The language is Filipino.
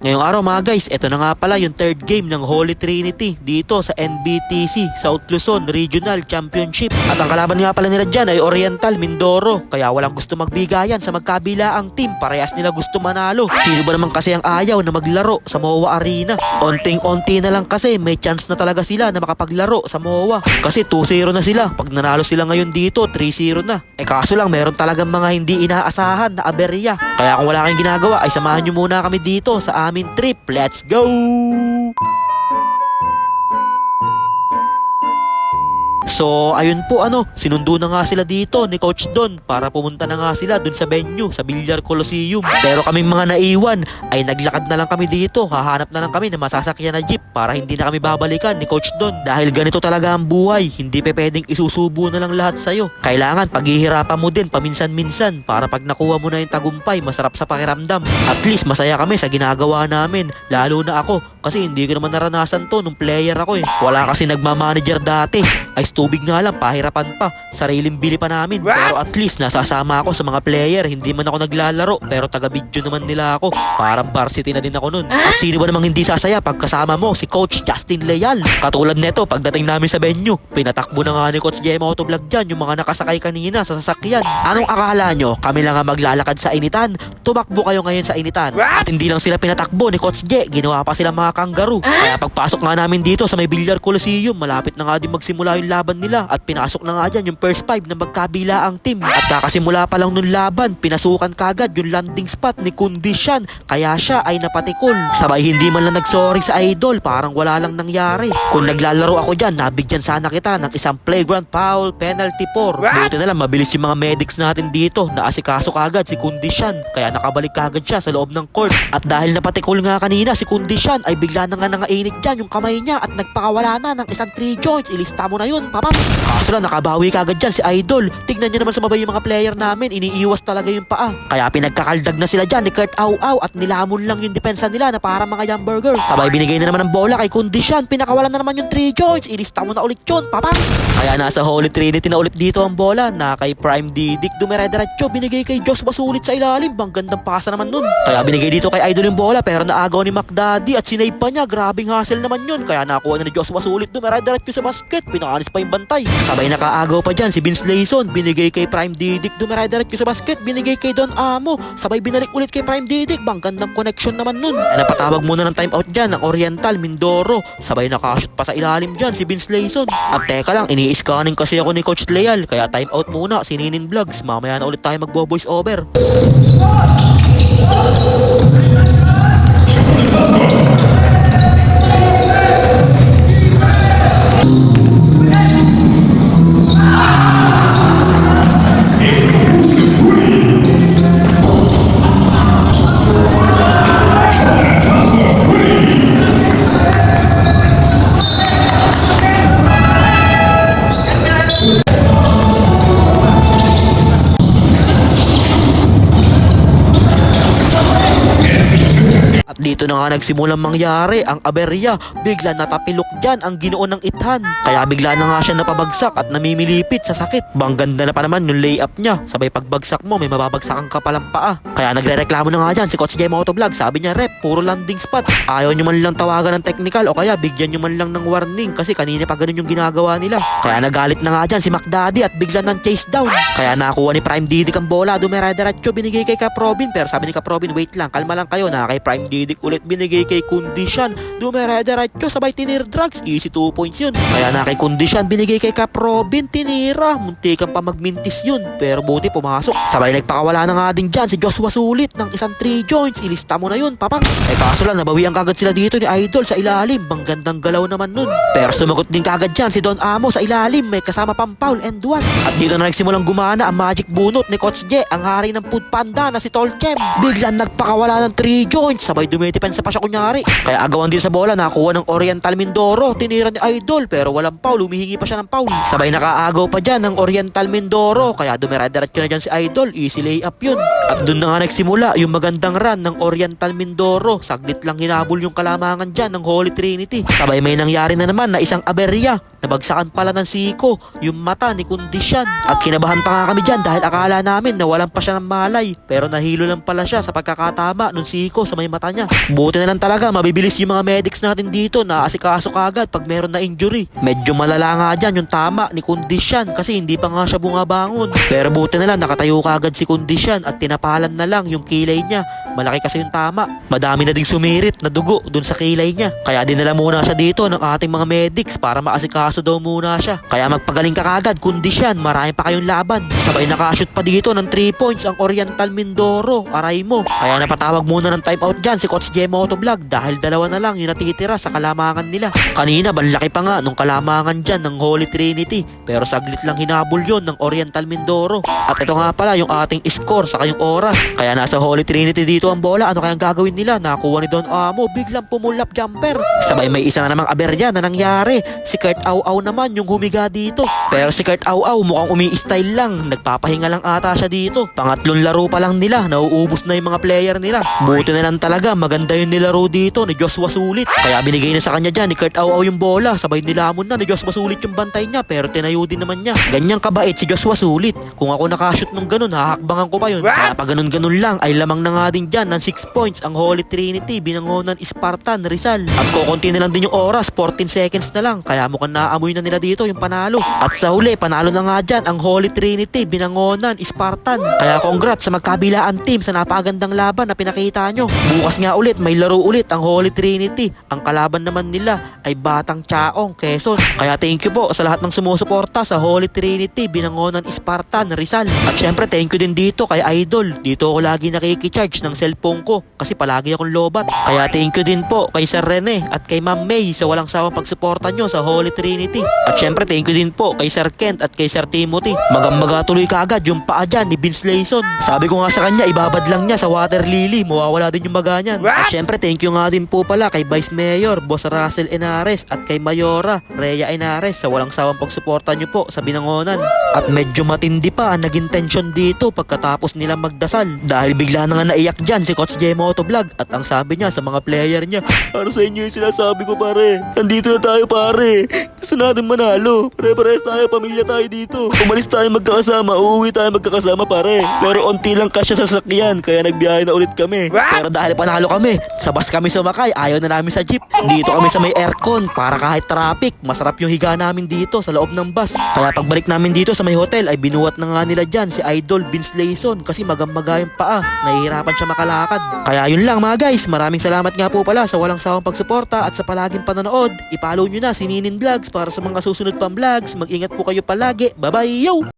Ngayong araw mga guys, ito na nga pala yung third game ng Holy Trinity dito sa NBTC South Luzon Regional Championship. At ang kalaban nga pala nila dyan ay Oriental Mindoro, kaya walang gusto magbigayan sa magkabilaang team, parehas nila gusto manalo. Sino ba naman kasi ang ayaw na maglaro sa MOA Arena? Onting-onti na lang kasi may chance na talaga sila na makapaglaro sa MOA. Kasi 2-0 na sila, pag nanalo sila ngayon dito 3-0 na. Kaso lang meron talagang mga hindi inaasahan na aberya. Kaya kung wala kayong ginagawa ay samahan nyo muna kami dito sa aming trip. Let's go! So ayun po sinundo na nga sila dito ni Coach Don para pumunta na nga sila dun sa venue sa Villar Coliseum. Pero kaming mga naiwan ay naglakad na lang kami dito, hahanap na lang kami na masasakyan na jeep para hindi na kami babalikan ni Coach Don. Dahil ganito talaga ang buhay, hindi pa pwedeng isusubo na lang lahat sa'yo. Kailangan paghihirapan mo din paminsan-minsan para pag nakuha mo na yung tagumpay, masarap sa pakiramdam. At least masaya kami sa ginagawa namin, lalo na ako kasi hindi ko naman naranasan to nung player ako eh. Wala kasi nagmamanager dati, ay tubig nga lang, pahirapan pa, sariling bili pa namin. Pero at least nasasama ako sa mga player, hindi man ako naglalaro pero taga-video naman nila ako, parang varsity na din ako nun. At sino ba namang hindi sasaya pag kasama mo si Coach Justin Leal? Katulad neto, pagdating namin sa venue, pinatakbo na nga ni Coach Jem Motovlog dyan yung mga nakasakay kanina sa sasakyan. Anong akala nyo? Kami lang nga maglalakad sa initan? Tumakbo kayo ngayon sa initan. At hindi lang sila pinatakbo ni Coach J, ginawa pa sila mga kangaroo. Kaya pagpasok nga namin dito sa may Villar Coliseum, malapit na nga din magsimula yung laban nila at pinasok na nga dyan yung first 5 na magkabilaang team. At kakasimula pa lang nun laban, pinasukan kagad yung landing spot ni Kondisyan, kaya siya ay napatikol. Sabay hindi man lang nagsorry sa idol, parang wala lang nangyari. Kung naglalaro ako dyan, nabigyan sana kita ng isang flagrant foul penalty 4. Buti na lang mabilis yung mga medics natin dito, naasikaso kagad si Kondisyan, kaya nakabalik kagad siya sa loob ng court. At dahil napatikol nga kanina si Kondisyan, ay bigla na nga nangainit dyan yung kamay niya at nagpakawala na ng isang 3 joints. Ilista mo na yun, papams. Kaso lang nakabawi kagad dyan si idol. Tignan niyo naman sumabay yung mga player namin, iniiwas talaga yung paa. Kaya pinagkakaldag na sila dyan ni Kurt Au-Au at nilamon lang yung depensa nila na para mga hamburger. Sabay binigay na naman ng bola kay Kondisyan, pinakawalan na naman yung 3 joints. Ilista mo na ulit yun, papams. Kaya nasa Holy Trinity na ulit dito ang bola, na kay Prime Didic dumere-diretso, binigay kay Josh Basulit sa ilalim. Bang gandang pasa naman nun. Kaya binigay dito kay idol yung bola pero naagaw ni McDaddy at sinave pa niya. Grabing hassle naman yun. Kaya nakuha na ni Josh Basulit, dumere-diretso sa basket, pinaanis pa yung bantay. Sabay nakaagaw pa dyan si Vince Layson, binigay kay Prime Didic, dumere-diretso sa basket, binigay kay Don Amo, sabay binalik ulit kay Prime Didic. Bang gandang connection naman nun. Kaya napatawag muna ng timeout dyan ng Oriental Mindoro, sabay nakashoot pa sa ilalim dyan si Vince Layson. At teka lang, ini-scanning kasi ako ni Coach Leal, kaya timeout muna si Ninin Vlogs. Mamaya na ulit tayo magbo-voice over. Dito na nga nagsimulang mangyari ang aberya. Bigla natapilok dyan ang Ginoo ng Ithan, kaya bigla na nga siya napabagsak at namimilipit sa sakit. Bang ganda na pa naman yung layup niya, sabay pagbagsak mo may mababagsakan ka palang paa. Kaya nagre-reklamo na nga dyan si Coach Jem Motovlog. Sabi niya, rep, puro landing spot, ayaw nyo man lang tawagan ng technical o kaya bigyan nyo man lang ng warning kasi kanina pa ganun yung ginagawa nila. Kaya nagalit na nga dyan si McDaddy at bigla ng chase down. Kaya nakuha ni Prime Didic ang bola, dumere-diretso, binigay kay Cap Robin, pero sabi ni Cap Robin, wait lang, kalma lang kayo. Na kay Prime Didic ulit, binigay kay Kondisyan, dumere-diretso, sabay tinir drugs, easy 2 points yun. Kaya na kay Kondisyan, binigay kay Cap Robin, tinira, muntikan pa magmintis yun, pero buti pumasok. Sabay nagpakawala na nga din dyan si Joshua Sulit ng isang 3 joints. Ilista mo na yun, papang. Kaso lang nabawian kagad sila dito ni Idol sa ilalim. Bang gandang galaw naman nun. Pero sumagot din kagad dyan si Don Amo sa ilalim, may kasama pang foul and 1. At dito na nagsimulang gumana ang magic bunot ni Coach J, ang hari ng food panda na si Tolchem. Biglang nagpakawala ng 3 joints, sabay dumidepensa pa siya kunyari. Kaya agawan din sa bola, nakuha ng Oriental Mindoro, tinira ni Idol pero walang foul, humihingi pa siya ng foul. Sabay nakaagaw pa dyan ng Oriental Mindoro, kaya dumire-diretso na dyan si Idol, easy layup yun. At dun na nga nagsimula yung magandang run ng Oriental Mindoro. Saglit lang hinabol yung kalamangan dyan ng Holy Trinity. Sabay may nangyari na naman na isang aberya. nabagsakan pala ng siko yung mata ni Kondisyon. At kinabahan pa nga kami dyan dahil akala namin nawalan pa siya ng malay. Pero nahilo lang pala siya sa pagkakatama nung siko sa may mata niya. Buti na lang talaga mabibilis yung mga medics natin dito na asikaso kagad pag meron na injury. Medyo malala nga dyan yung tama ni Kondisyon kasi hindi pa nga siya bumabangon. Pero buti na lang nakatayo kagad si Kondisyon at tinapalan na lang yung kilay niya. Malaki kasi yung tama. Madami na ding sumirit na dugo dun sa kilay niya. Kaya dinala muna siya dito ng ating mga medics para maasikaso daw muna siya. Kaya magpagaling ka kagad, Kondisyon. Marami pa kayong laban. Sabay nakashoot pa dito ng 3 points ang Oriental Mindoro. Aray mo. Kaya napatawag muna ng timeout dyan si Coach J Motovlog dahil dalawa na lang yung natitira sa kalamangan nila. Kanina banlaki pa nga nung kalamangan dyan ng Holy Trinity. Pero saglit lang hinabol yon ng Oriental Mindoro. At ito nga pala yung ating score sa kayong oras. Kaya nasa Holy Trinity dito ang bola. Ano kayang gagawin nila? Nakuha ni Don Amo. Biglang pumulap jumper. Sabay may isa na namang aberya na nangyari. Si Kurt Au naman yung humiga dito. Pero si Kurt Au mukhang umi-style lang. Nagpapahinga lang ata siya dito. Pangatlong laro pa lang nila. Nauubos na yung mga player nila. Buti na lang talaga. Maganda yung nilaro dito ni Joshua Sulit. Kaya binigay na sa kanya dyan ni Kurt Au yung bola. Sabay nilamon na ni Joshua Sulit yung bantay niya. Pero tinayo din naman niya. Ganyang kabait si Joshua Sulit. Kung ako nakashoot nung ganun, hahakbangan ko pa yun. Kaya pag ganun-ganun lang, ay lamang na nga din dyan ng 6 points ang Holy Trinity, binangonan Spartan, Rizal. At kukunti na lang din yung oras, 14 seconds na lang. Kaya mukhang naamoy na nila dito yung panalo. At sa huli, panalo na nga dyan ang Holy Trinity, binangonan Spartan. Kaya congrats sa magkabilaan team sa napakagandang laban na pinakita nyo. Bukas nga ulit, may laro ulit ang Holy Trinity. Ang kalaban naman nila ay Batang Chaong, Quezon. Kaya thank you po sa lahat ng sumusuporta sa Holy Trinity, binangonan Spartan, Rizal. At syempre thank you din dito kay Idol. Dito ako lagi nakikicharge ng cellphone ko kasi palagi akong lobat. Kaya thank you din po kay Sir Rene at kay Ma'am May sa walang sawang pagsuporta nyo sa Holy Trinity. At syempre thank you din po kay Sir Kent at kay Sir Timothy. Magambaga tuloy kaagad yung paa dyan ni Vince Layson. Sabi ko nga sa kanya, ibabad lang niya sa water lily, mawawala din yung baga niyan. At syempre thank you nga din po pala kay Vice Mayor Boss Russell Enares at kay Mayora Rhea Enares sa walang sawang pagsuporta nyo po sa binangonan. At medyo matindi pa ang naging tension dito pagkatapos nilang magdasal dahil bigla na nga naiyak dyan si Coach J Motovlog at ang sabi niya sa mga player niya, para sa inyo yung sinasabi ko pare, nandito na tayo pare, gusto natin manalo, pare-pares tayo, pamilya tayo dito, umalis tayo magkakasama, uuwi tayo magkakasama pare, pero onti lang kasya sa sasakyan kaya nagbiyahe na ulit kami. Pero dahil panalo kami, sa bus kami sumakay, ayaw na namin sa jeep, dito kami sa may aircon para kahit traffic, masarap yung higa namin dito sa loob ng bus. Kaya pagbalik namin dito sa may hotel ay binuhat na nga nila dyan si Idol Vince Layson kasi magamaga yung paa, nahihirapan siya makalakad. Kaya yun lang mga guys, maraming salamat nga po pala sa walang sawang pagsuporta at sa palaging panonood. I-follow nyo na si Ninin Vlogs para sa mga susunod pang vlogs. Mag-ingat po kayo palagi. Bye bye yo!